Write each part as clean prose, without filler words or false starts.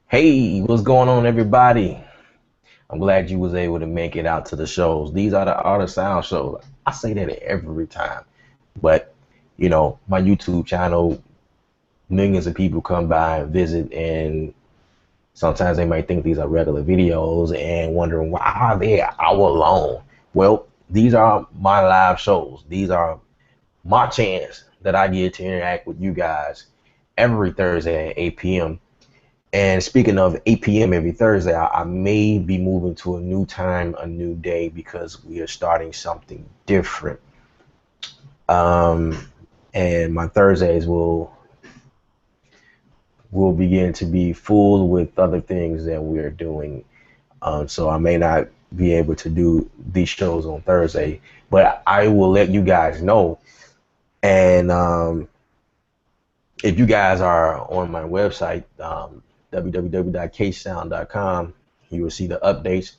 Hey, what's going on, everybody? I'm glad you was able to make it out to the shows. These are the Art of Sound shows. I say that every time, but my YouTube channel, millions of people come by and visit, and sometimes they might think these are regular videos and wondering why are they an hour long. Well, these are my live shows. These are my chance that I get to interact with you guys every Thursday at 8 p.m. And speaking of 8 p.m. every Thursday, I may be moving to a new time, a new day, because we are starting something different. Um, and my Thursdays will begin to be full with other things that we are doing. So I may not be able to do these shows on Thursday, but I will let you guys know. And if you guys are on my website, www.ksound.com, you will see the updates.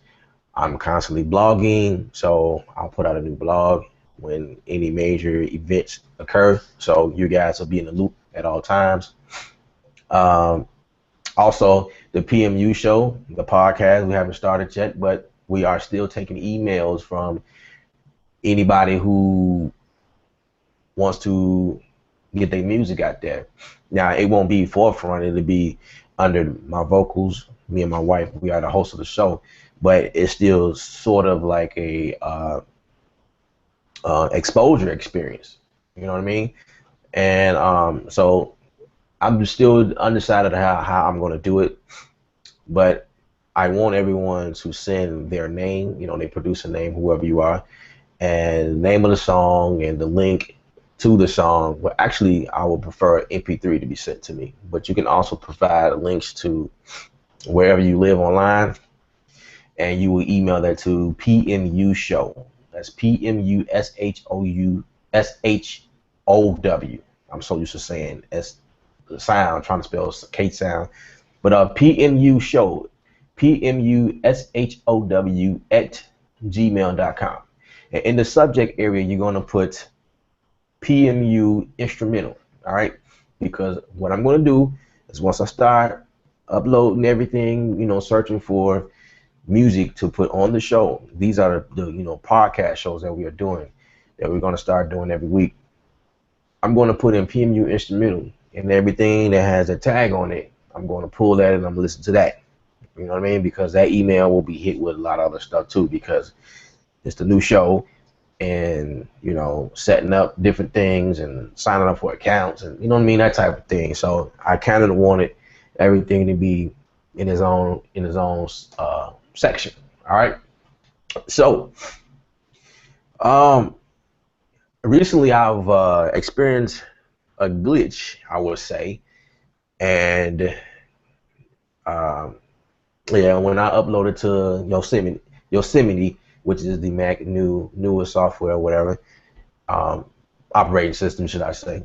I'm constantly blogging, so I'll put out a new blog when any major events occur. So you guys will be in the loop at all times. Um, Also, the PMU show, the podcast, we haven't started yet, but we are still taking emails from anybody who wants to get their music out there. Now, it won't be forefront, it'll be under my vocals. Me and my wife, we are the host of the show, but it's still sort of like a exposure experience. You know what I mean? And so I'm still undecided how I'm going to do it, but I want everyone to send their name, they produce a name, whoever you are, and name of the song and the link to the song. Well, actually, I would prefer MP3 to be sent to me, but you can also provide links to wherever you live online, and you will email that to PMU Show. That's PMUSHOUSHOW. I'm so used to saying S sound, trying to spell K sound, but PMU Show, PMUSHOW at gmail.com. And in the subject area, you're going to put PMU instrumental. All right, because what I'm going to do is once I start uploading everything, searching for music to put on the show. These are the podcast shows that we are doing, that we're going to start doing every week. I'm going to put in PMU instrumental, and everything that has a tag on it, I'm going to pull that and I'm going to listen to that. You know what I mean? Because that email will be hit with a lot of other stuff too, because it's the new show, and setting up different things and signing up for accounts, and you know what I mean, that type of thing. So I kind of wanted everything to be in his own section. All right. So um, recently I've experienced a glitch, I would say, and um, yeah, when I uploaded to Yosemite, which is the Mac newer software, or whatever, um, operating system, should I say,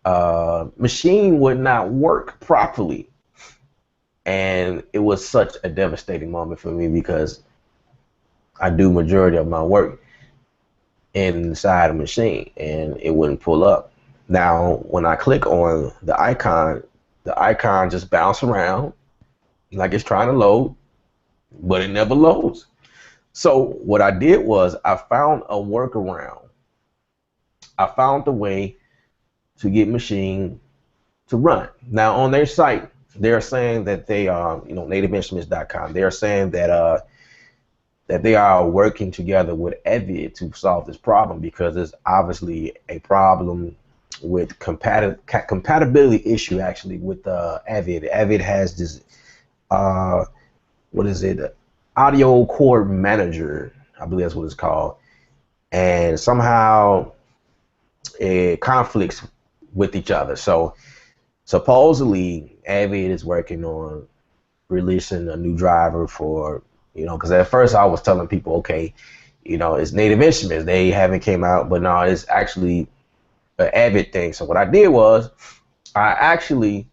Maschine would not work properly, and it was such a devastating moment for me because I do majority of my work inside a Maschine, and it wouldn't pull up. Now, when I click on the icon just bounce around like it's trying to load, but it never loads. So what I did was I found a workaround. I found a way to get Maschine to run. Now on their site, they're saying that they are, nativeinstruments.com. They're saying that they are working together with Avid to solve this problem, because there's obviously a problem with compatibility issue actually with Avid. Avid has this what is it? Audio chord manager, I believe that's what it's called, and somehow it conflicts with each other. So supposedly Avid is working on releasing a new driver for, because at first I was telling people, okay, it's Native Instruments, they haven't came out, but no, it's actually an Avid thing. So what I did was I actually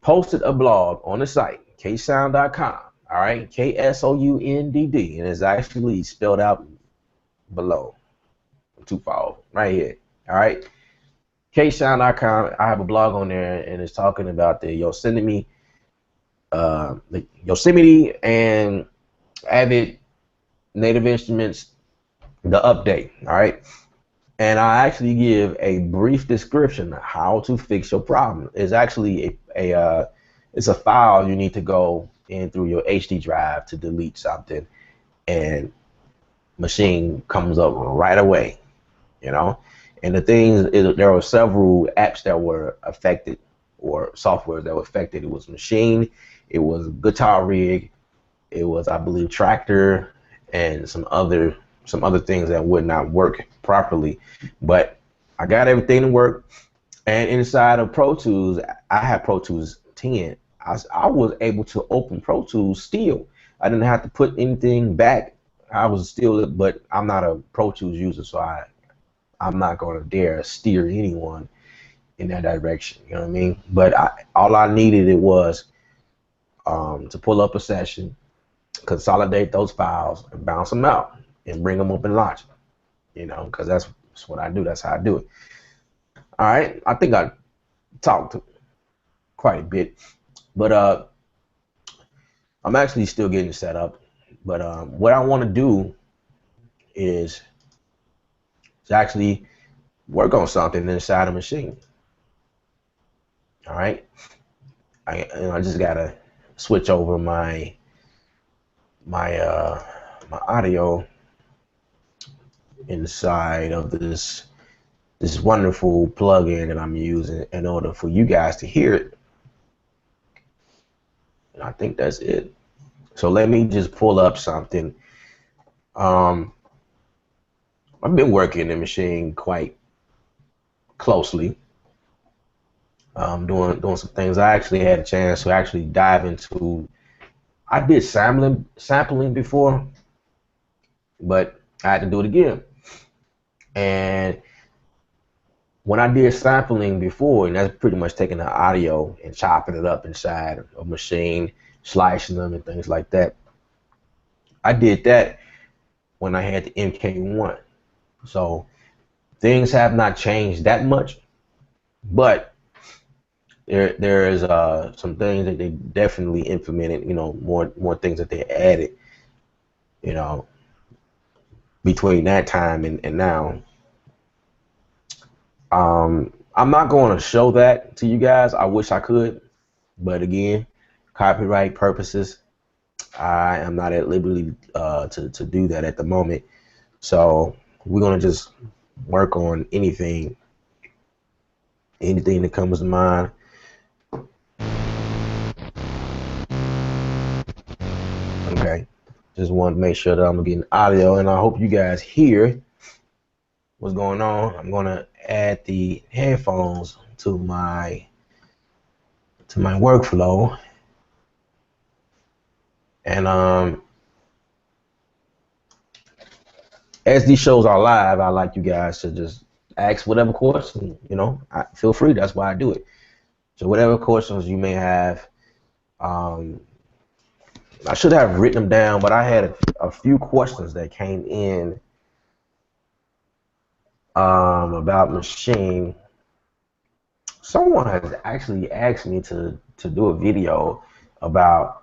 posted a blog on the site, ksound.com. All right, KSOUNDD, and it's actually spelled out below, too far right here. All right, ksound.com. I have a blog on there, and it's talking about the Yosemite the Yosemite and Avid Native Instruments, the update. All right. And I actually give a brief description of how to fix your problem. It's actually it's a file you need to go in through your HD drive to delete something, and Maschine comes up right away, you know. And the things is, there were several apps that were affected, or software that were affected. It was Maschine, it was Guitar Rig, it was, I believe, Tractor, and some other things that would not work properly. But I got everything to work. And inside of Pro Tools, I had Pro Tools 10. I was able to open Pro Tools still. I didn't have to put anything back. I was still, but I'm not a Pro Tools user, so I'm not going to dare steer anyone in that direction. You know what I mean? But all I needed it was to pull up a session, consolidate those files, and bounce them out, and bring them up in Logic. You know, because that's what I do. That's how I do it. All right. I think I talked quite a bit, but I'm actually still getting set up. But what I want to do is actually work on something inside a Maschine. All right. I just gotta switch over my audio inside of this wonderful plugin that I'm using in order for you guys to hear it. And I think that's it. So let me just pull up something. I've been working the Maschine quite closely. Doing some things. I actually had a chance to actually dive into. I did sampling before, but I had to do it again. And when I did sampling before, and that's pretty much taking the audio and chopping it up inside a Maschine, slicing them and things like that. I did that when I had the MK1. So things have not changed that much, but there is some things that they definitely implemented. You know, more things that they added. You know, between that time and now. I'm not going to show that to you guys. I wish I could, but again, copyright purposes, I am not at liberty to do that at the moment. So we're gonna just work on anything that comes to mind. Okay, just want to make sure that I'm getting audio, and I hope you guys hear what's going on. I'm gonna add the headphones to my workflow, and as these shows are live, I like you guys to just ask whatever question, you know, feel free. That's why I do it. So whatever questions you may have, I should have written them down, but I had a few questions that came in about Maschine. Someone has actually asked me to do a video about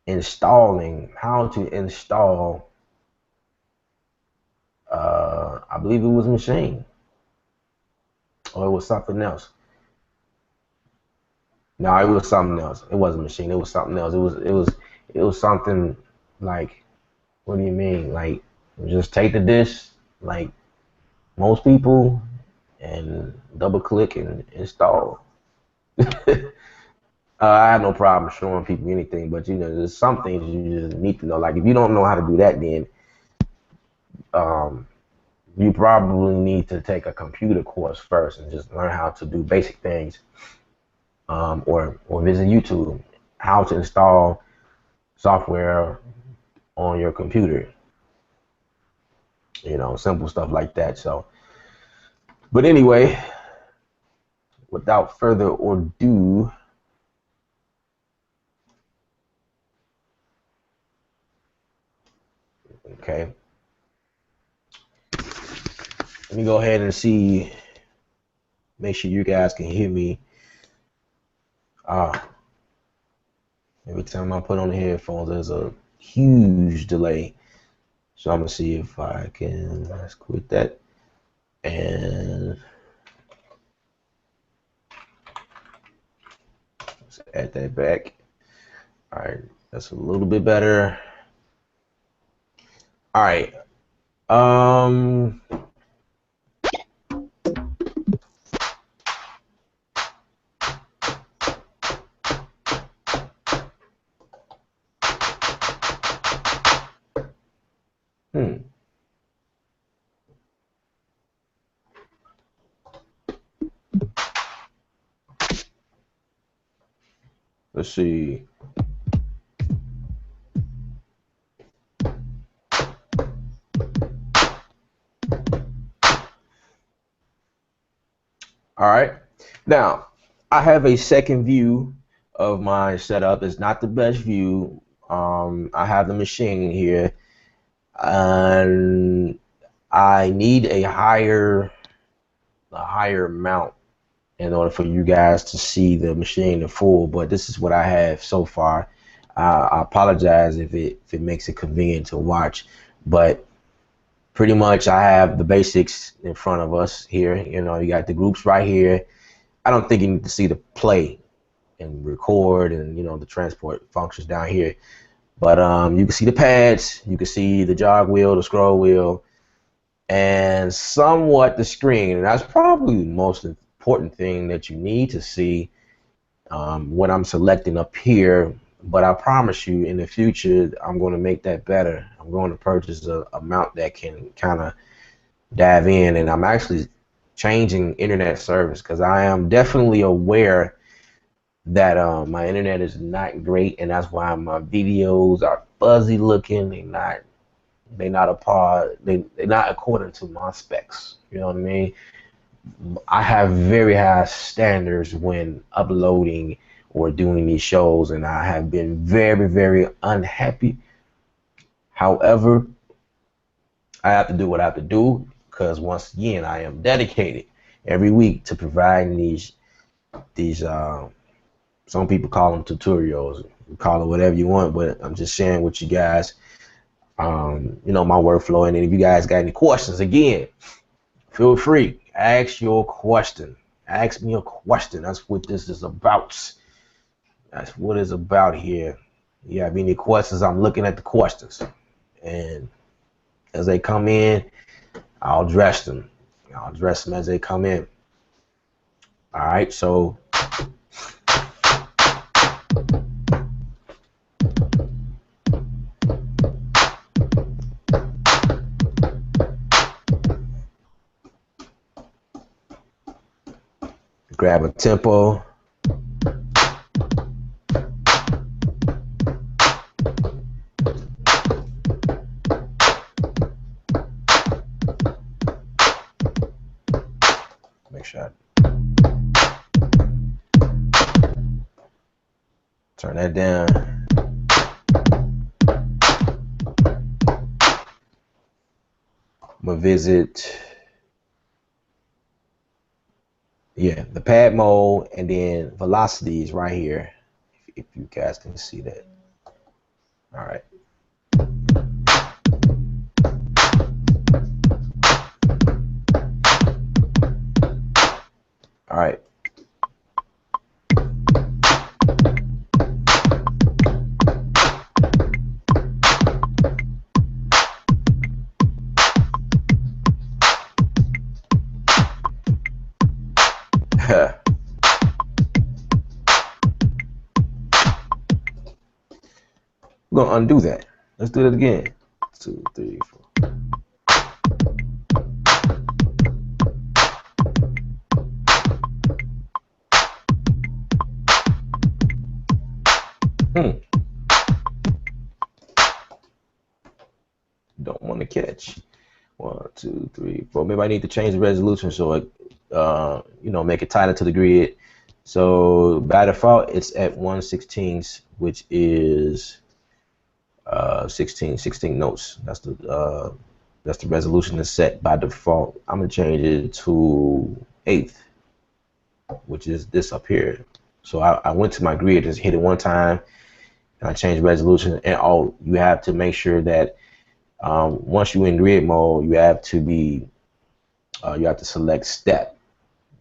how to install. I believe it was Maschine, or it was something else. No, it was something else. It wasn't Maschine. It was something else. It was something like, what do you mean? Like, just take the dish, like most people, and double click and install. I have no problem showing people anything, but you know, there's some things you just need to know. Like, if you don't know how to do that, then you probably need to take a computer course first and just learn how to do basic things, or visit YouTube, how to install software on your computer. You know, simple stuff like that. So, but anyway, without further ado, okay, let me go ahead and see, make sure you guys can hear me. Every time I put on the headphones, there's a huge delay. So I'm gonna see if I can, let's quit that. And let's add that back. All right, that's a little bit better. All right. Um, let's see. All right. Now, I have a second view of my setup. It's not the best view. I have the machine here, and I need a higher mount in order for you guys to see the machine in full. But this is what I have so far. I apologize if it makes it convenient to watch, but pretty much I have the basics in front of us here. You know, you got the groups right here. I don't think you need to see the play and record and, you know, the transport functions down here. But you can see the pads, you can see the jog wheel, the scroll wheel, and somewhat the screen. And that's probably the most important thing that you need to see when I'm selecting up here. But I promise you, in the future, I'm going to make that better. I'm going to purchase a mount that can kind of dive in, and I'm actually changing internet service because I am definitely aware that my internet is not great, and that's why my videos are fuzzy looking. They're not a part. They're not according to my specs. You know what I mean? I have very high standards when uploading or doing these shows, and I have been very, very unhappy. However, I have to do what I have to do because once again, I am dedicated every week to providing these some people call them tutorials, call it whatever you want, but I'm just sharing with you guys you know, my workflow. And then if you guys got any questions, again, feel free, ask your question. Ask me a question. That's what this is about. That's what it's about here. If you have any questions, I'm looking at the questions, and as they come in, I'll address them. I'll address them as they come in. All right, so grab a tempo. Make sure I turn that down. I'm gonna visit, yeah, the pad mode, and then velocity is right here. If you guys can see that. All right. All right. We're gonna undo that. Let's do that again. 2, 3, 4. Don't want to catch. 1, 2, 3, 4. Maybe I need to change the resolution so it, you know, make it tighter to the grid. So by default, it's at 1/16, which is 16 notes. That's the resolution that's set by default. I'm gonna change it to 1/8, which is this up here. So I went to my grid, just hit it one time, And I change resolution, and oh, you have to make sure that once you're in grid mode, you have to select step.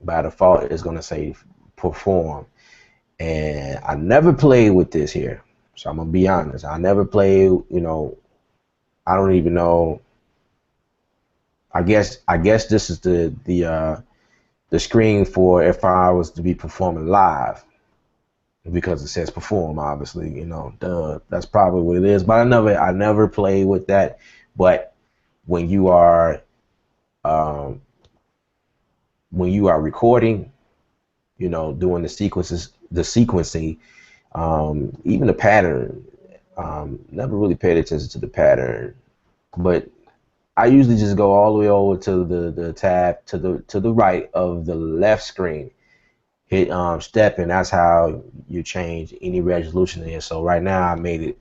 By default, it's gonna say perform, and I never played with this here, so I'm gonna be honest. I never played. I don't even know. I guess this is the screen for if I was to be performing live, because it says perform, obviously, duh, that's probably what it is. But I never played with that. But when you are um, when you are recording, doing the sequencing, even the pattern, never really paid attention to the pattern, but I usually just go all the way over to the tab to the right of the left screen, hit step, and that's how you change any resolution there. So right now I made it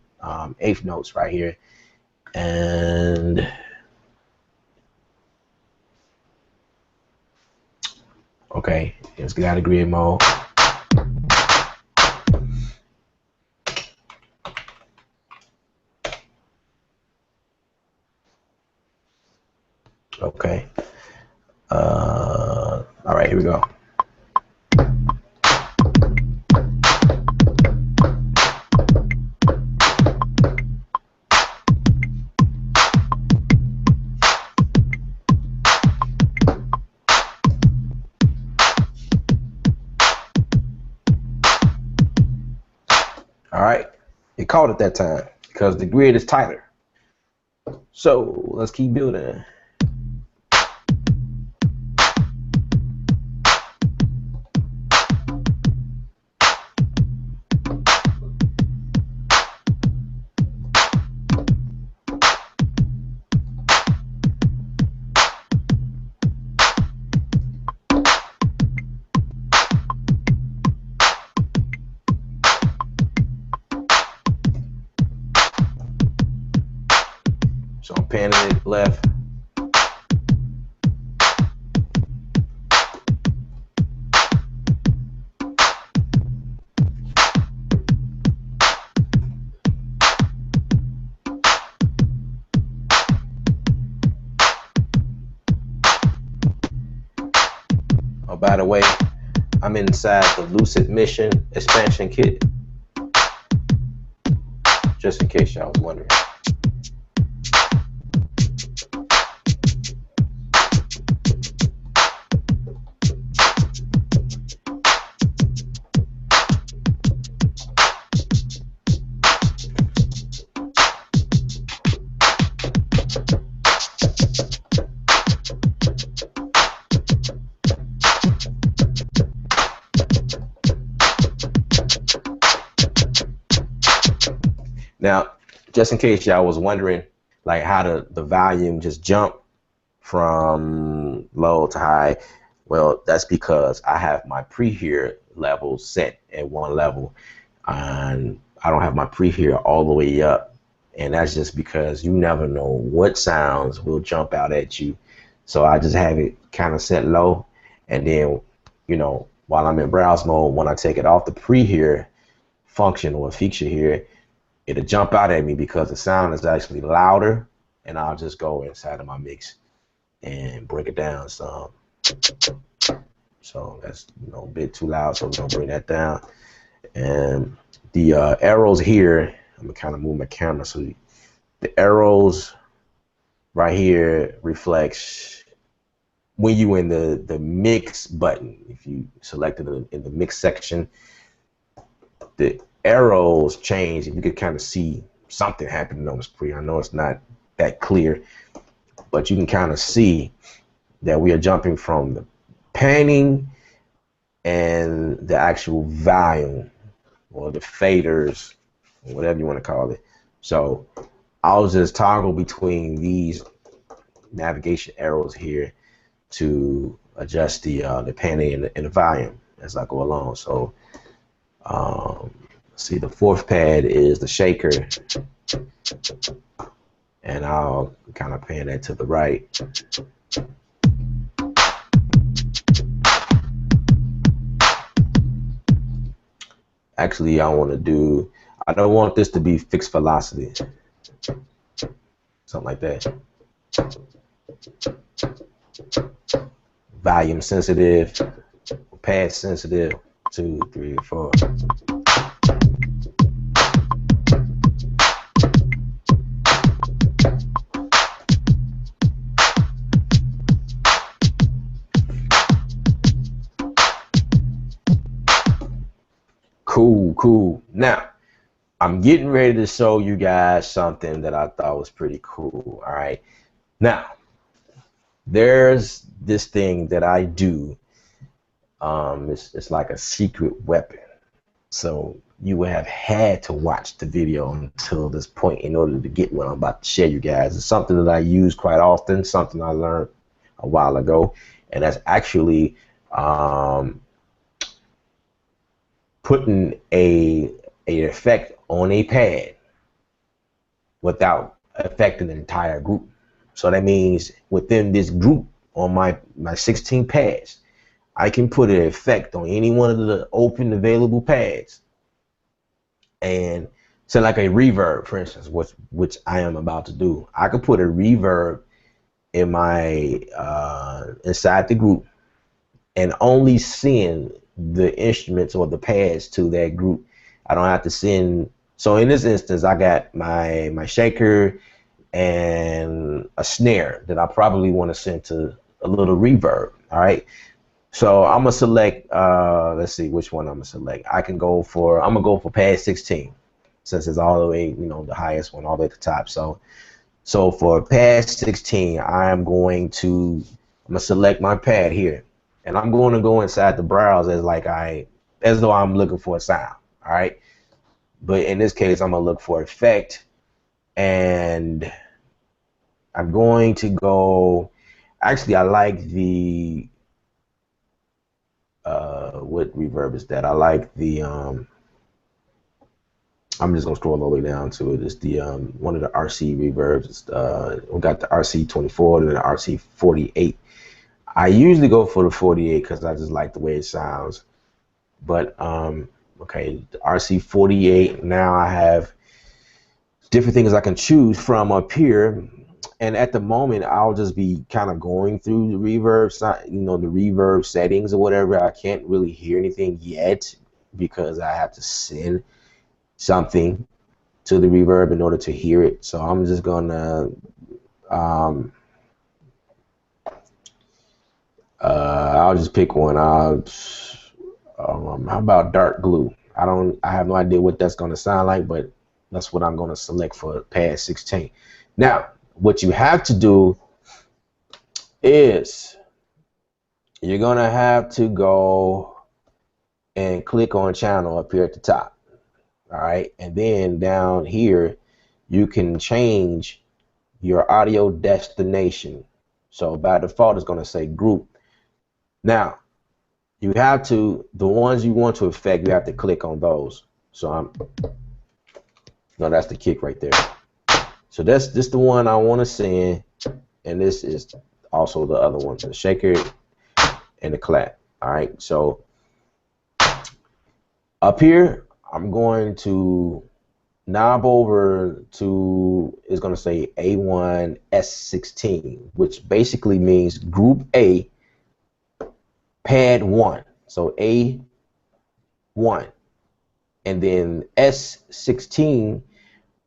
eighth notes right here, and okay, let's get out of grid mode. Okay, all right, here we go. All right, it caught it that time because the grid is tighter. So let's keep building. So I'm panning it left. Oh, by the way, I'm inside the Lucid Mission expansion kit, just in case y'all was wondering. Now, just in case y'all was wondering, like how the volume just jump from low to high, well, that's because I have my pre-hear level set at one level, and I don't have my pre-hear all the way up, and that's just because you never know what sounds will jump out at you. So I just have it kind of set low, and then, while I'm in browse mode, when I take it off the pre-hear function or feature here, it'll jump out at me because the sound is actually louder, and I'll just go inside of my mix and break it down some. So that's a bit too loud, so we're gonna bring that down. And the arrows here, I'm gonna kind of move my camera so the arrows right here reflects when you in the mix button. If you selected in the mix section, the arrows change, and you can kind of see something happening on the screen. I know it's not that clear, but you can kind of see that we are jumping from the panning and the actual volume, or the faders, or whatever you want to call it. So I'll just toggle between these navigation arrows here to adjust the panning and the volume as I go along. So see, the fourth pad is the shaker, and I'll kind of pan that to the right. Actually, I don't want this to be fixed velocity, something like that. Volume sensitive, pad sensitive, 2, 3, 4. Cool. Now, I'm getting ready to show you guys something that I thought was pretty cool. All right. Now, there's this thing that I do. It's like a secret weapon. So you would have had to watch the video until this point in order to get what I'm about to share you guys. It's something that I use quite often, something I learned a while ago, and that's actually putting a effect on a pad without affecting the entire group. So that means within this group on my 16 pads, I can put an effect on any one of the open available pads. And so like a reverb, for instance, which I am about to do. I could put a reverb in my inside the group and only send the instruments or the pads to that group. I don't have to send. So in this instance, I got my shaker and a snare that I probably want to send to a little reverb. All right. So I'm gonna select. Let's see which one I'm gonna select. I'm gonna go for pad 16, since it's all the way, the highest one, all the way at the top. So for pad 16, I'm gonna select my pad here, and I'm going to go inside the browse as though I'm looking for a sound. All right. But in this case, I'm gonna look for effect, and I'm going to go. Actually, I like the what reverb is that? I like the I'm just gonna scroll all the way down to it. It's the one of the RC reverbs. It's, we got the RC24 and the RC48. I usually go for the 48 because I just like the way it sounds. But okay, the RC48. Now I have different things I can choose from up here. And at the moment, I'll just be kind of going through the reverb, the reverb settings or whatever. I can't really hear anything yet because I have to send something to the reverb in order to hear it. So I'm just gonna I'll just pick one. How about dark glue? I have no idea what that's gonna sound like, but that's what I'm gonna select for pad 16. Now, what you have to do is you're gonna have to go and click on channel up here at the top. All right, and then down here you can change your audio destination. So by default it's going to say group. Now you have to, the ones you want to affect, you have to click on those. So that's the kick right there. So that's the one I want to send, and this is also the other one, the shaker and the clap. All right, so up here I'm going to knob over to, it's going to say A1 S16, which basically means group A, pad 1. So A1, and then S16.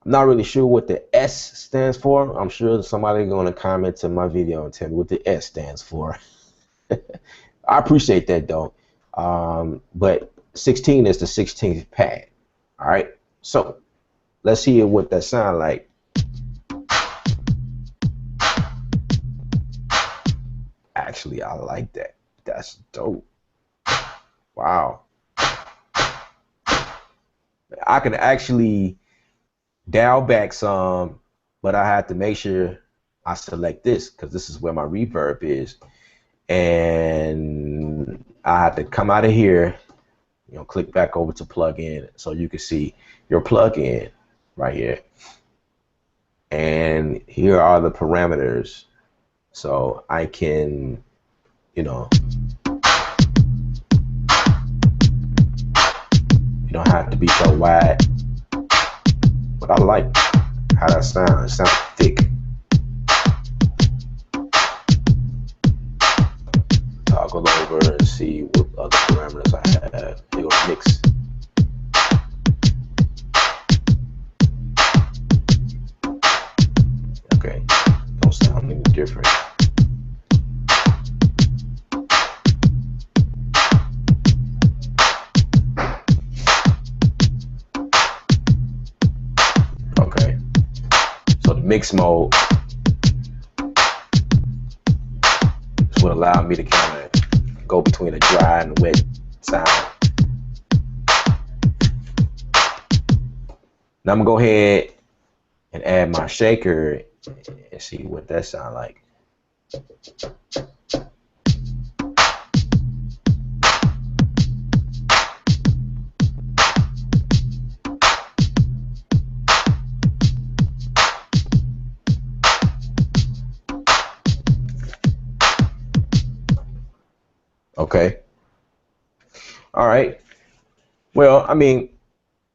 I'm not really sure what the S stands for. I'm sure somebody's going to comment to my video and tell me what the S stands for. I appreciate that though. But 16 is the 16th pad. All right, so let's hear what that sound like. Actually, I like that. That's dope. Wow. I can actually dial back some, but I have to make sure I select this because this is where my reverb is. And I have to come out of here, click back over to plug in so you can see your plug-in right here. And here are the parameters. So I can, don't have to be so wide. But I like how that sounds. It sounds thick. Toggle over and see what other parameters I have. Here goes mix. Okay, don't sound any different. Okay, so the mix mode is what allowed me to kind of go between a dry and wet sound. Now I'm gonna go ahead and add my shaker and see what that sounds like. Okay. All right. Well, I mean,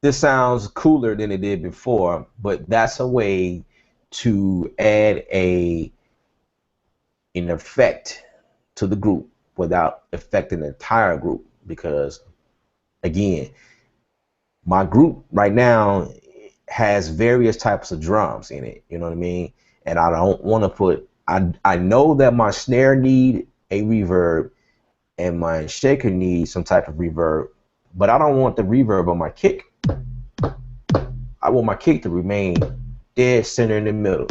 this sounds cooler than it did before, but that's a way to add an effect to the group without affecting the entire group. Because again, my group right now has various types of drums in it. You know what I mean? And I don't want to put. I know that my snare need a reverb and my shaker needs some type of reverb, but I don't want the reverb on my kick. I want my kick to remain dead center in the middle.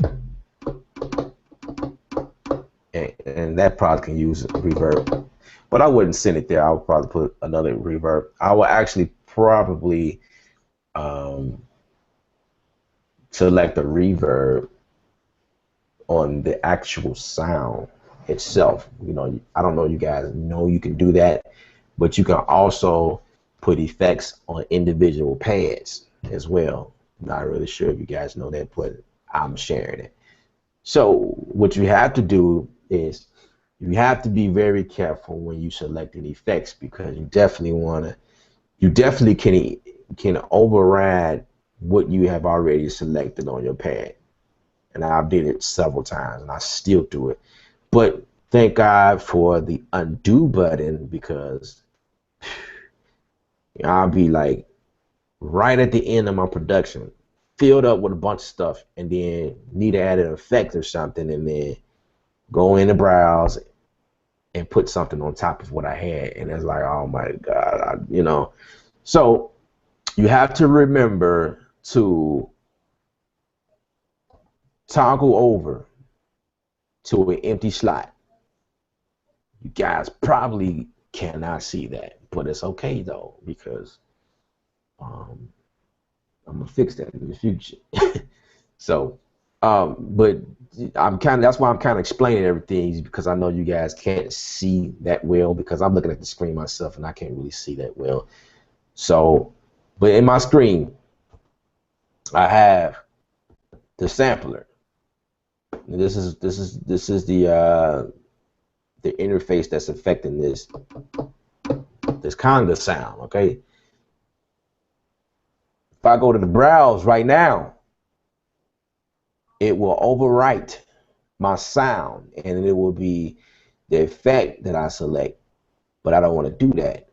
And that probably can use reverb, but I wouldn't send it there. I would probably put another reverb. I will actually probably select a reverb on the actual sound itself. You know, I don't know, you guys know you can do that, but you can also put effects on individual pads as well. Not really sure if you guys know that, but I'm sharing it. So what you have to do is you have to be very careful when you selecting effects, because you definitely can override what you have already selected on your pad. And I've did it several times and I still do it. But thank God for the undo button, because I'll be like right at the end of my production, filled up with a bunch of stuff, and then need to add an effect or something, and then go in the browse and put something on top of what I had, and it's like, oh my God, you know. So you have to remember to toggle over to an empty slot. You guys probably cannot see that, but it's okay though, because I'm gonna fix that in the future. So, but that's why I'm kind of explaining everything, because I know you guys can't see that well, because I'm looking at the screen myself and I can't really see that well. So, but in my screen, I have the sampler. This is the interface that's affecting this conga sound. Okay. If I go to the browse right now, it will overwrite my sound and it will be the effect that I select, but I don't want to do that.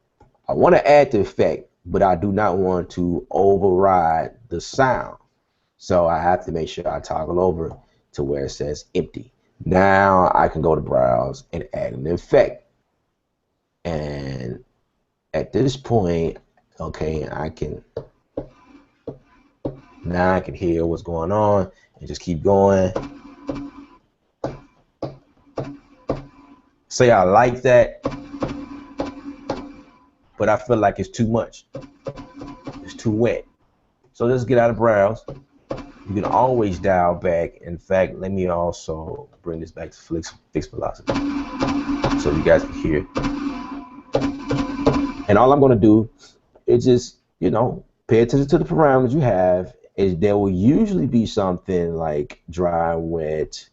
I want to add the effect, but I do not want to override the sound. So I have to make sure I toggle over to where it says empty. Now I can go to browse and add an effect. And at this point, okay, now I can hear what's going on and just keep going. Say I like that, but I feel like it's too much. It's too wet. So let's get out of browse. You can always dial back. In fact, let me also bring this back to fixed velocity so you guys can hear. And all I'm going to do is just, you know, pay attention to the parameters you have. There will usually be something like dry, wet,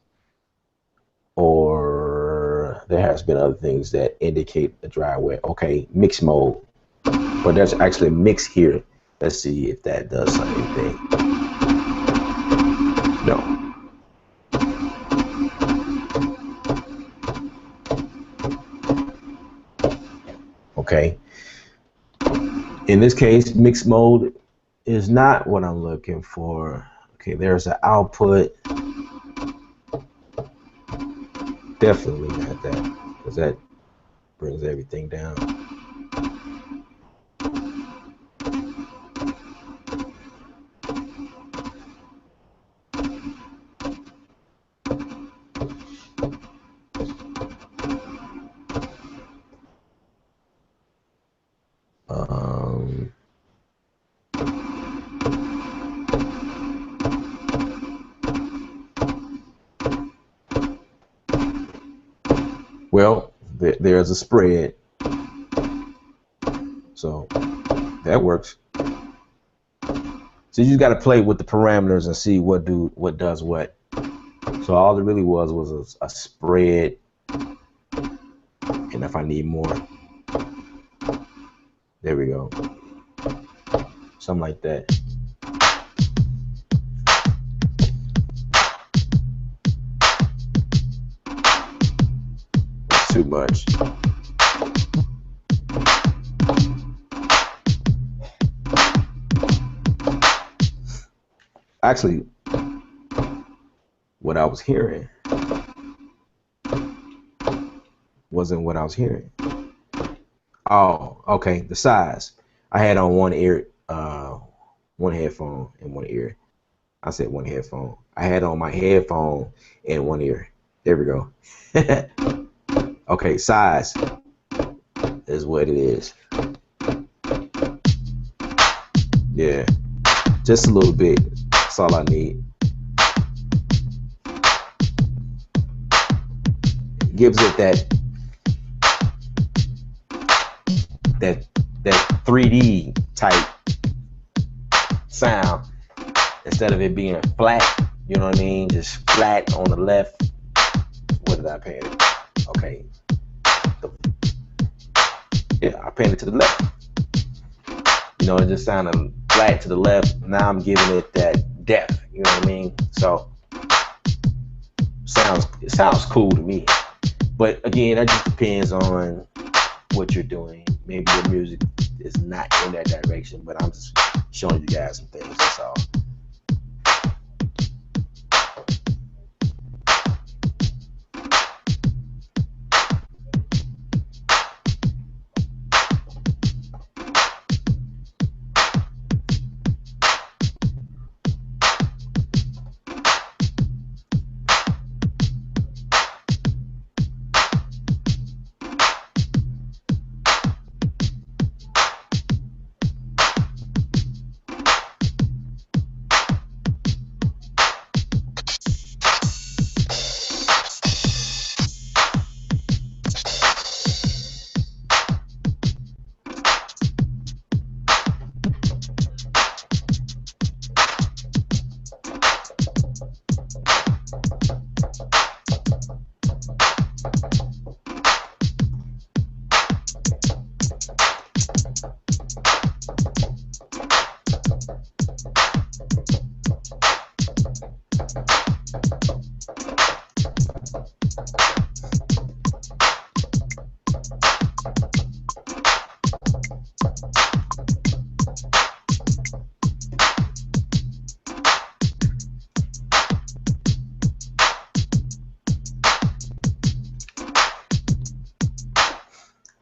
or there has been other things that indicate a dry, wet. Okay, mix mode, but there's actually a mix here. Let's see if that does anything. No. Okay. In this case, mixed mode is not what I'm looking for. Okay, there's an output. Definitely not that, because that brings everything down. Well, there's a spread, so that works. So you just got to play with the parameters and see what does what. So all it really was a spread, and if I need more, there we go, something like that. That's too much. Actually, what I was hearing wasn't what I was hearing. Oh, okay. The size. I had on one headphone in one ear. I said one headphone. I had on my headphone in one ear. There we go. Okay, size is what it is. Yeah, just a little bit. That's all I need. It gives it that 3D type sound instead of it being flat. You know what I mean? Just flat on the left. What did I pan it? Okay. Yeah, I pan it to the left. You know, it just sounded flat to the left. Now I'm giving it that depth. You know what I mean? So it sounds cool to me. But again, that just depends on what you're doing. Maybe your music is not in that direction, but I'm just showing you guys some things. That's all.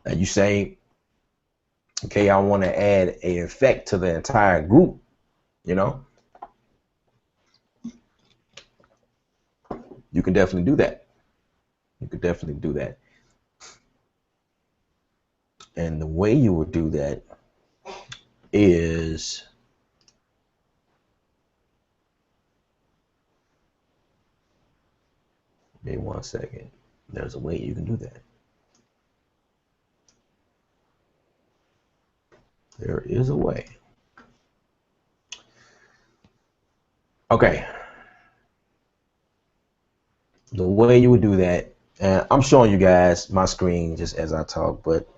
And you say, okay, I want to add an effect to the entire group, you know, you can definitely do that. You could definitely do that. And the way you would do that is maybe 1 second. There's a way you can do that. There is a way. Okay. The way you would do that, and I'm showing you guys my screen just as I talk, but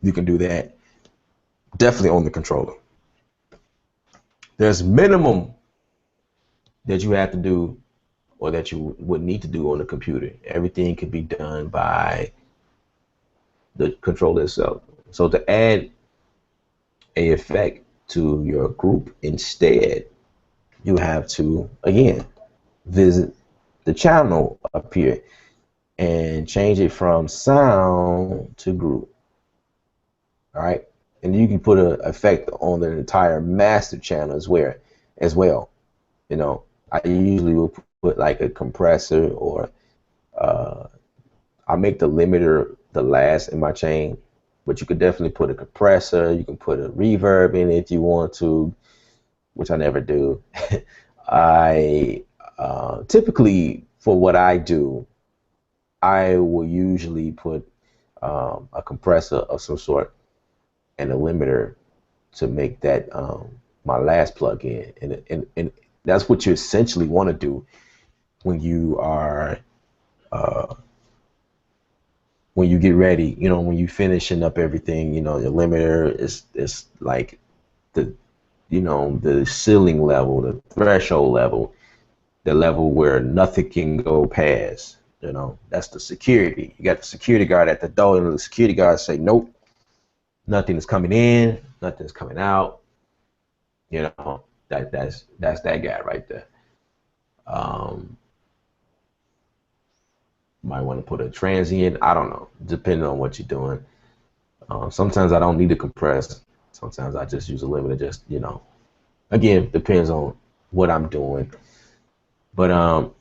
you can do that definitely on the controller. There's minimum that you have to do or that you would need to do on the computer. Everything can be done by the controller itself. So to add a effect to your group instead, you have to, again, visit the channel up here and change it from sound to group. All right. And you can put an effect on the entire master channel as well. You know, I usually will put like a compressor, or I make the limiter the last in my chain, but you could definitely put a compressor. You can put a reverb in it if you want to, which I never do. I typically, for what I do, I will usually put a compressor of some sort and a limiter to make that my last plug-in, and that's what you essentially want to do when you are when you get ready. You know, when you finishing up everything, you know, your limiter is like the, you know, the ceiling level, the threshold level, the level where nothing can go past. You know, that's the security. You got the security guard at the door, and the security guard say, nope, nothing is coming in, nothing's coming out. You know, that's that guy right there. Might want to put a transient. I don't know, depending on what you're doing. Sometimes I don't need to compress. Sometimes I just use a limiter. Just, you know, again, depends on what I'm doing. But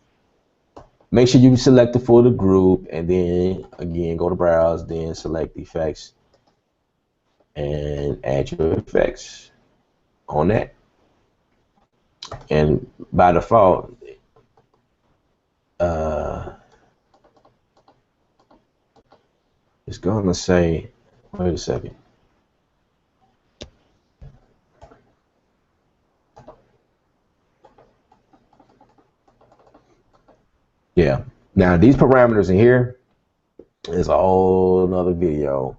make sure you select it for the group, and then again go to browse, then select effects, and add your effects on that. And by default, it's going to say, wait a second. Yeah. Now these parameters in here is a whole another video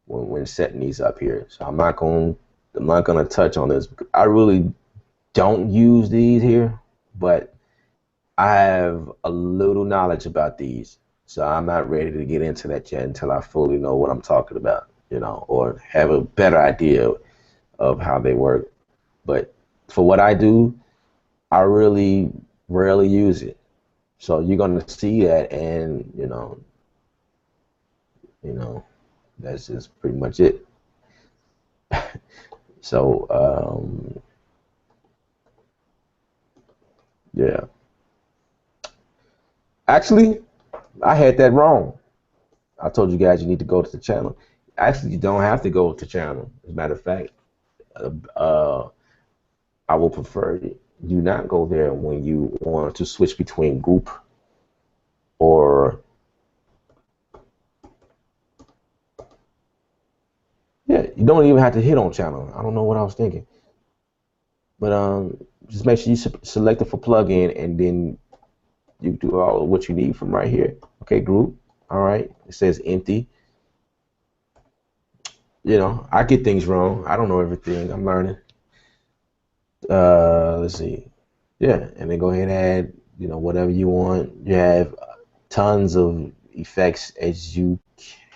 when setting these up here. So I'm not gonna touch on this. I really don't use these here, but I have a little knowledge about these. So I'm not ready to get into that yet until I fully know what I'm talking about, you know, or have a better idea of how they work. But for what I do, I really rarely use it. So you're gonna see that, and you know, that's just pretty much it. So yeah. Actually, I had that wrong. I told you guys you need to go to the channel. Actually, you don't have to go to channel. As a matter of fact, I will prefer do not go there when you want to switch between group or yeah. You don't even have to hit on channel. I don't know what I was thinking, but just make sure you select it for plugin, and then you do all of what you need from right here. Okay, group. All right. It says empty. You know, I get things wrong. I don't know everything. I'm learning. Let's see. Yeah, and then go ahead and add, you know, whatever you want. You have tons of effects, as you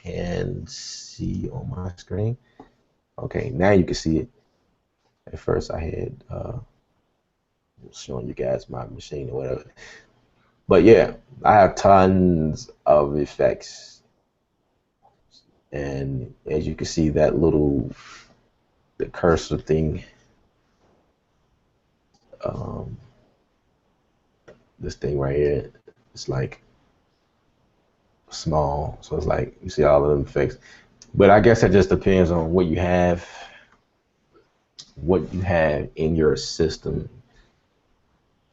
can see on my screen. Okay, now you can see it. At first I had showing you guys my machine or whatever. But yeah, I have tons of effects, and as you can see, that little the cursor thing, this thing right here, it's like small, so it's like you see all of them effects. But I guess that just depends on what you have in your system.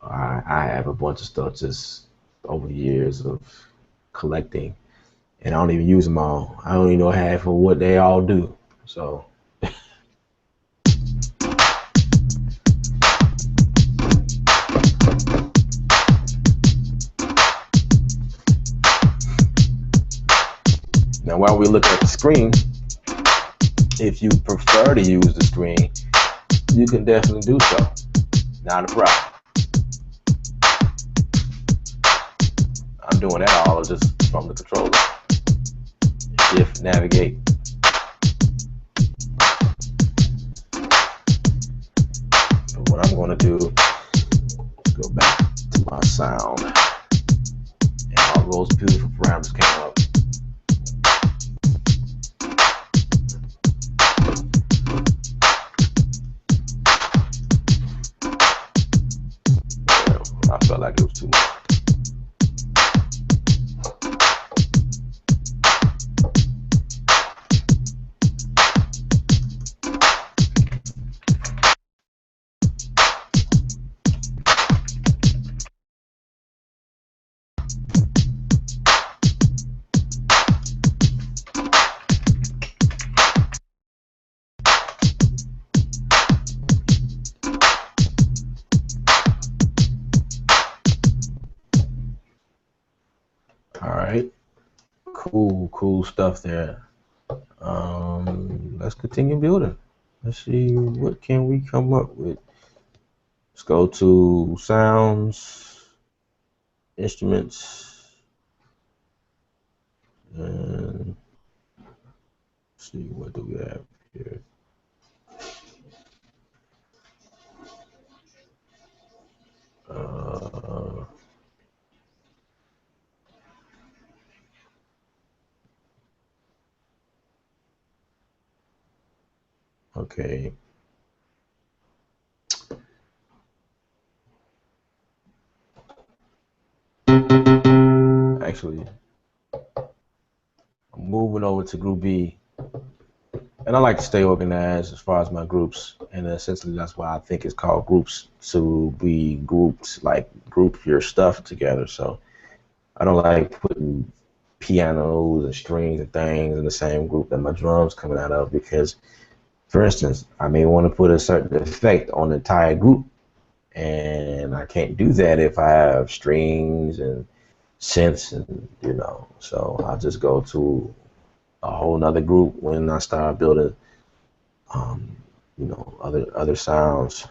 I have a bunch of stuff just over the years of collecting, and I don't even use them all. I don't even know half of what they all do. So now while we look at the screen, if you prefer to use the screen, you can definitely do so. Not a problem. I'm doing that all just from the controller. Shift, navigate. And what I'm going to do is go back to my sound. And all those beautiful parameters came up. I felt like it was too much. All right, cool stuff there. Let's continue building. Let's see, what can we come up with? Let's go to sounds, instruments, and let's see, what do we have here? Okay. Actually, I'm moving over to group B, and I like to stay organized as far as my groups, and essentially that's why I think it's called groups, to be grouped, like group your stuff together. So I don't like putting pianos and strings and things in the same group that my drums coming out of, because, for instance, I may want to put a certain effect on the entire group, and I can't do that if I have strings and synths, and so I'll just go to a whole nother group when I start building other sounds.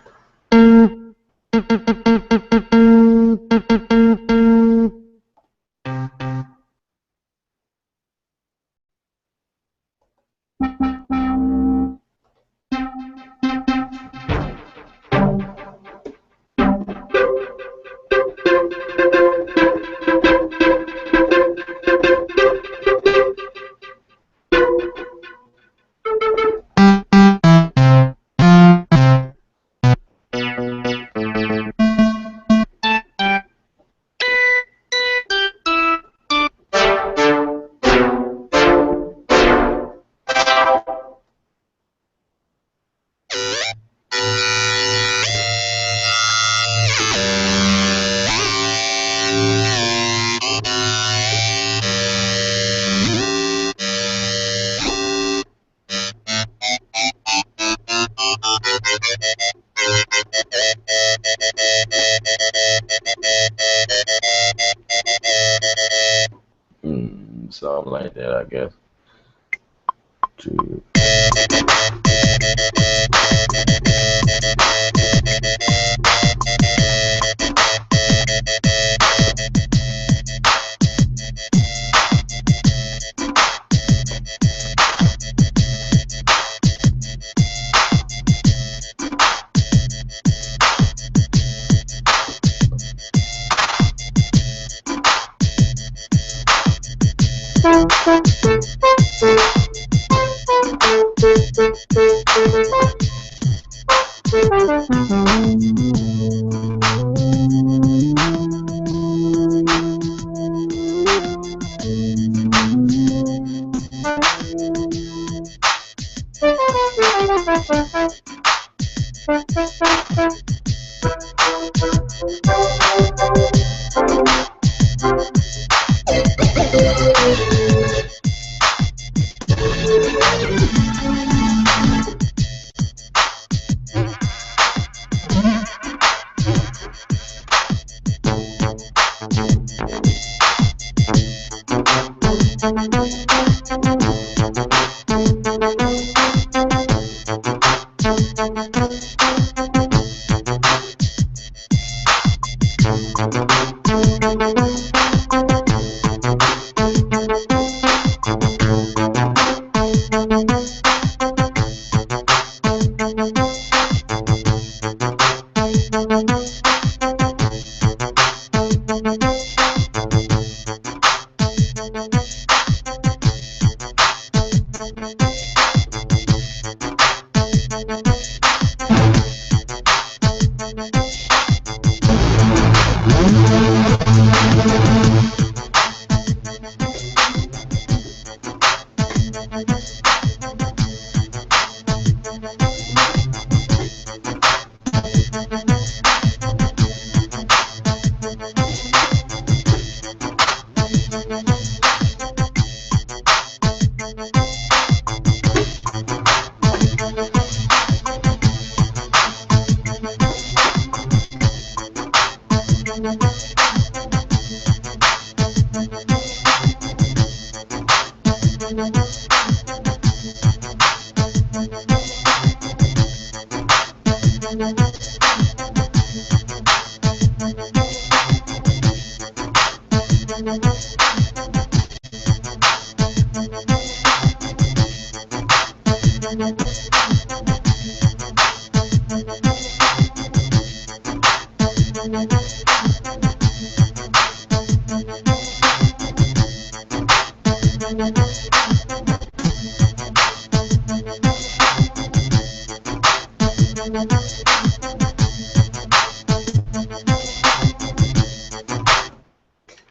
Something like that, I guess.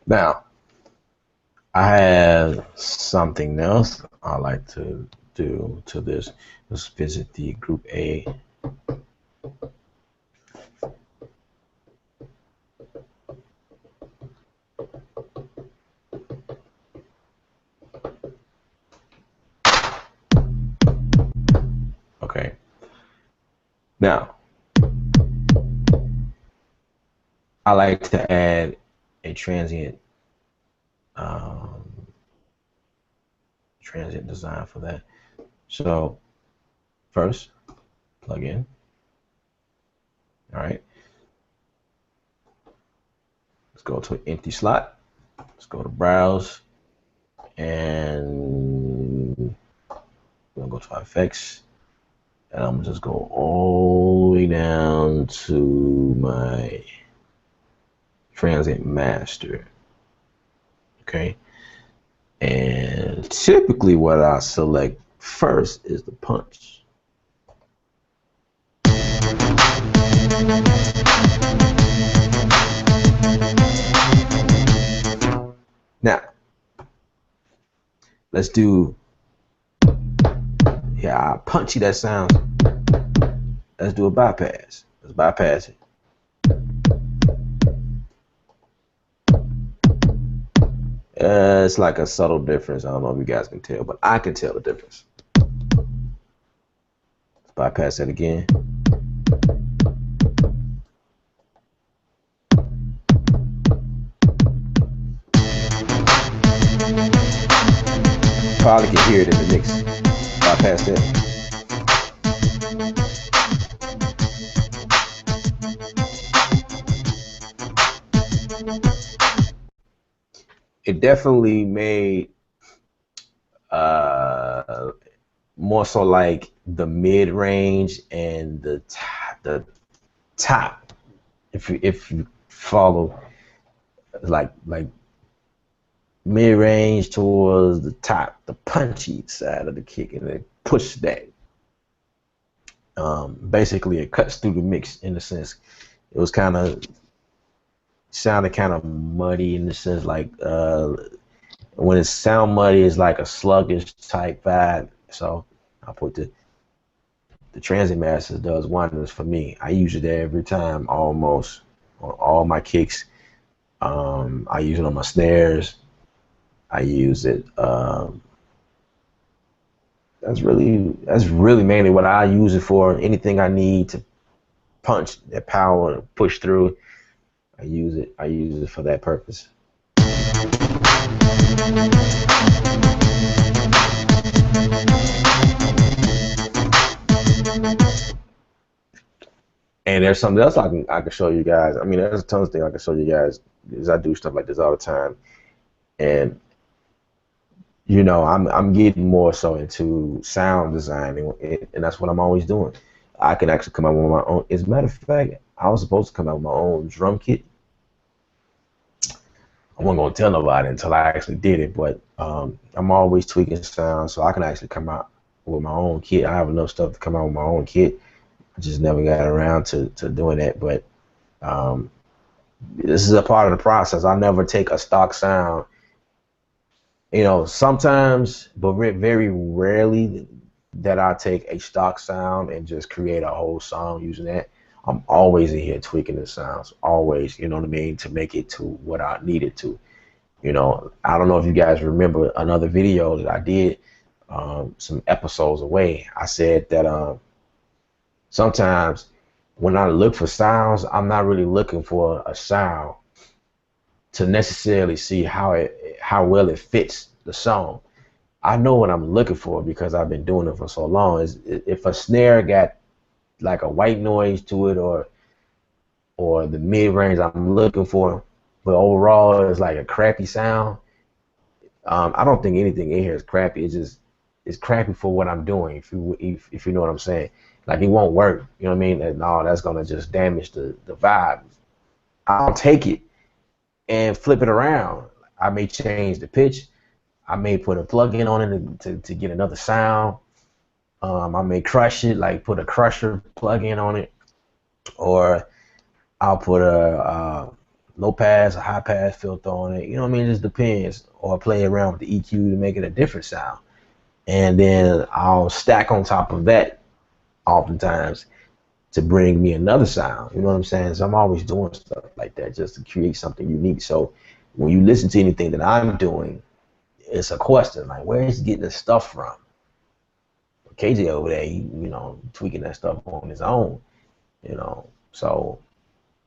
Now, I have something else I like to do to this. Let's visit the group A. Okay. Now, I like to add a transient design for that. So first, plug in. All right. Let's go to an empty slot. Let's go to browse, and we'll go to our effects, and I'm gonna just go all the way down to my transient master. Okay. And typically what I select first is the punch. Now, let's do, yeah, how punchy that sounds. Let's do a bypass. Let's bypass it. It's like a subtle difference. I don't know if you guys can tell, but I can tell the difference. Let's bypass that again. Probably can hear it in the mix. Bypass that. It definitely made more so like the mid range and the top. If you follow, like mid range towards the top, the punchy side of the kick, and then push that. Basically, it cuts through the mix in a sense. It was kind of sounded kind of muddy in the sense, like when it sound muddy, it's like a sluggish type vibe. So I put the Transient Master does wonders for me. I use it every time, almost on all my kicks. I use it on my snares. I use it. That's really mainly what I use it for. Anything I need to punch that power, push through. I use it for that purpose. And there's something else I can show you guys. I mean, there's tons of things I can show you guys because I do stuff like this all the time. And I'm getting more so into sound design, and that's what I'm always doing. I can actually come out with my own. As a matter of fact, I was supposed to come out with my own drum kit. I wasn't gonna tell nobody until I actually did it, but I'm always tweaking sound, so I can actually come out with my own kit. I have enough stuff to come out with my own kit. I just never got around to doing that, but um, this is a part of the process. I never take a stock sound. Sometimes, but very rarely that I take a stock sound and just create a whole song using that. I'm always in here tweaking the sounds, always, you know what I mean, to make it to what I need it to. I don't know if you guys remember another video that I did some episodes away. I said that sometimes when I look for sounds, I'm not really looking for a sound to necessarily see how well it fits the song. I know what I'm looking for because I've been doing it for so long. Is if a snare got like a white noise to it, or the mid range I'm looking for, but overall it's like a crappy sound. I don't think anything in here is crappy. It's crappy for what I'm doing. If you know what I'm saying, like it won't work. You know what I mean? And no, that's gonna just damage the vibe. I'll take it and flip it around. I may change the pitch. I may put a plug-in on it to get another sound. I may crush it, like put a crusher plug-in on it, or I'll put a low pass, a high pass filter on it. You know what I mean? It just depends. Or play around with the EQ to make it a different sound. And then I'll stack on top of that oftentimes to bring me another sound. You know what I'm saying? So I'm always doing stuff like that just to create something unique. So when you listen to anything that I'm doing, it's a question like, where is he getting this stuff from? KJeih over there, he, tweaking that stuff on his own, So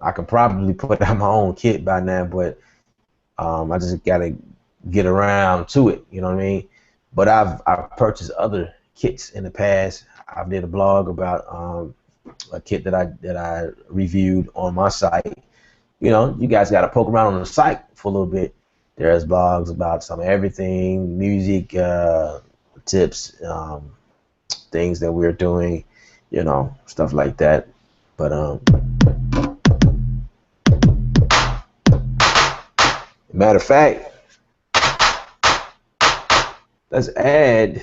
I could probably put out my own kit by now, but I just gotta get around to it. You know what I mean? But I've purchased other kits in the past. I did a blog about a kit that I reviewed on my site. You guys got to poke around on the site for a little bit. There's blogs about some of everything, music tips, things that we're doing, stuff like that. But matter of fact, let's add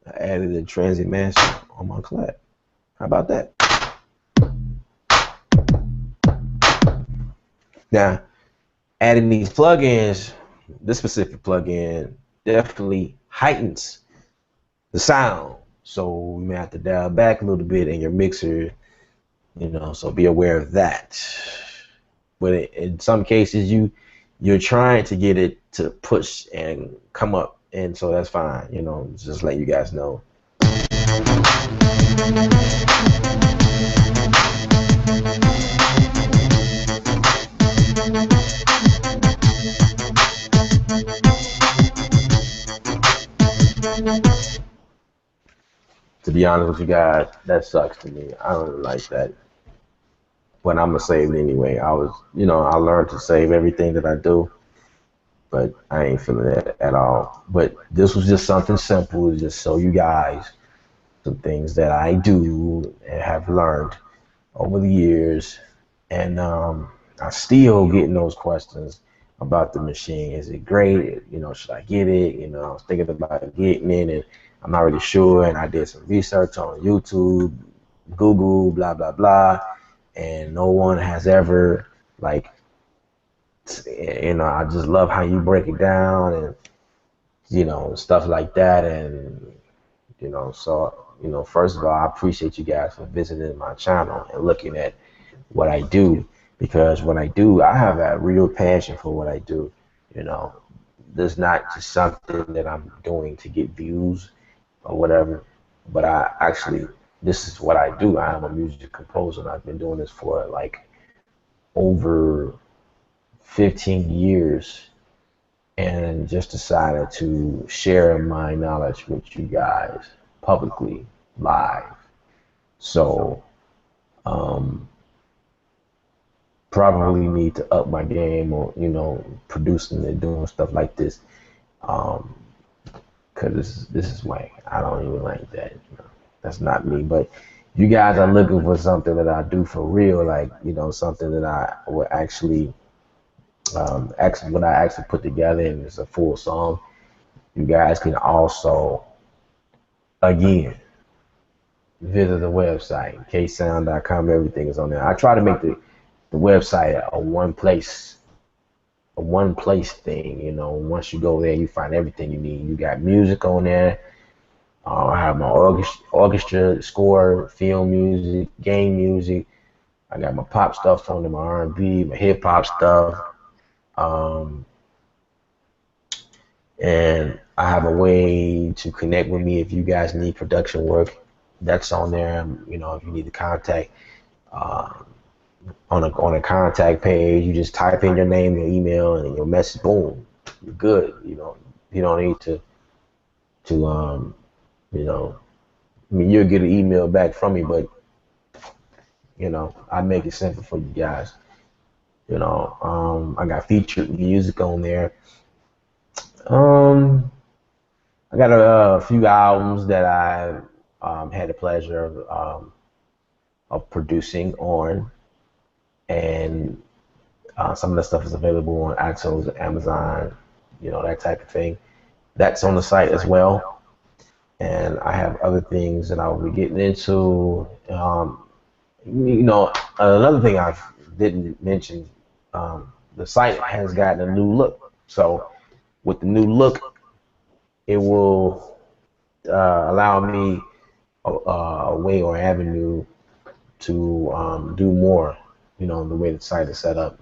I added a transient master on my clap. How about that? Now, adding these plugins, this specific plugin definitely heightens the sound. So you may have to dial back a little bit in your mixer, so be aware of that. But in some cases, you're trying to get it to push and come up, and so that's fine. Just let you guys know. To be honest with you guys, that sucks to me. I don't really like that. But I'm gonna save it anyway. I learned to save everything that I do, but I ain't feeling that at all. But this was just something simple, just show you guys some things that I do and have learned over the years. And I still getting those questions about the machine. Is it great? Should I get it? I was thinking about getting it, and I'm not really sure. And I did some research on YouTube, Google, blah, blah, blah. And no one has ever, I just love how you break it down and, stuff like that. And, so, first of all, I appreciate you guys for visiting my channel and looking at what I do, because what I do, I have a real passion for what I do. This is not just something that I'm doing to get views or whatever, but this is what I do. I am a music composer, and I've been doing this for like over 15 years. and just decided to share my knowledge with you guys publicly, live. So, um, probably need to up my game or, producing and doing stuff like this. Um, Cause this is whack. I don't even like that. That's not me. But you guys are looking for something that I do for real, like something that I would actually what I actually put together and it's a full song. You guys can also again visit the website ksound.com. Everything is on there. I try to make the website a one place thing. Once you go there, you find everything you need. You got music on there. I have my orchestra score, film music, game music. I got my pop stuff on there, my R&B, my hip hop stuff. Um, and I have a way to connect with me if you guys need production work. That's on there. If you need to contact uh, on a contact page, you just type in your name, your email, and your message. Boom, you're good. You don't need to you know. I mean, you'll get an email back from me, but I make it simple for you guys. I got featured music on there. Um, I got a few albums that I had the pleasure of producing on, and some of the stuff is available on iTunes, Amazon, that type of thing. That's on the site as well. And I have other things that I'll be getting into. Another thing I didn't mention, the site has gotten a new look. So with the new look, it will allow me a way or avenue to do more. The way the site is set up.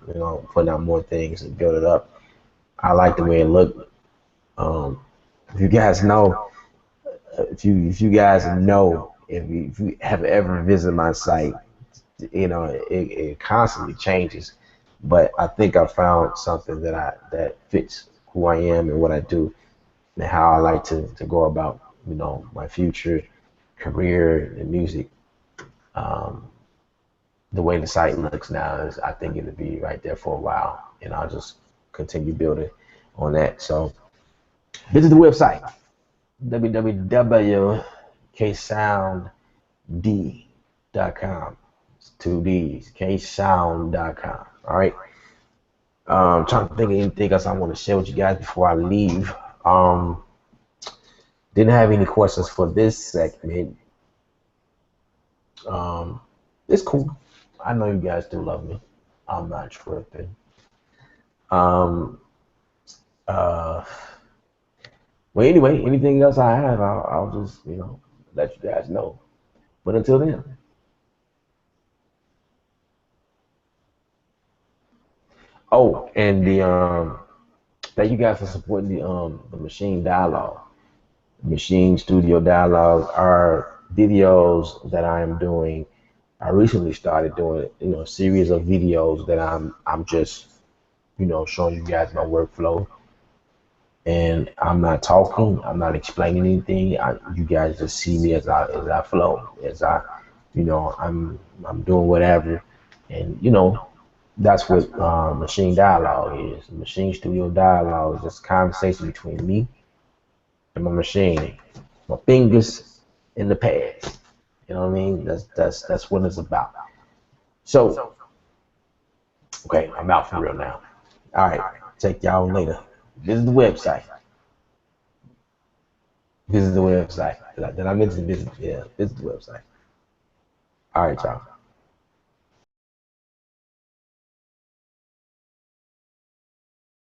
Putting out more things and build it up. I like the way it looked. Um, if you guys know, if you have ever visited my site, it constantly changes. But I think I found something that fits who I am and what I do and how I like to go about, my future career in music. Um, the way the site looks now is I think it'll be right there for a while, and I'll just continue building on that. So visit the website www.ksound.com. It's two D's, ksound.com. All right. Trying to think of anything else I want to share with you guys before I leave. Didn't have any questions for this segment. It's cool. I know you guys do love me. I'm not tripping. Um, uh, well, anyway, anything else I have, I'll just, let you guys know. But until then, oh, and thank you guys for supporting the Machine Dialogue. Machine Studio Dialogue are videos that I am doing. I recently started doing, a series of videos that I'm just, showing you guys my workflow. And I'm not talking, I'm not explaining anything. You guys just see me as I flow, as I'm doing whatever, and that's what Machine Dialogue is. Machine Studio Dialogue is just a conversation between me and my machine, my fingers in the pads. You know what I mean? That's what it's about. So, okay, I'm out for real now. All right, take y'all later. Visit the website. Visit the website. Did I mention visit? Yeah, visit the website. All right, y'all.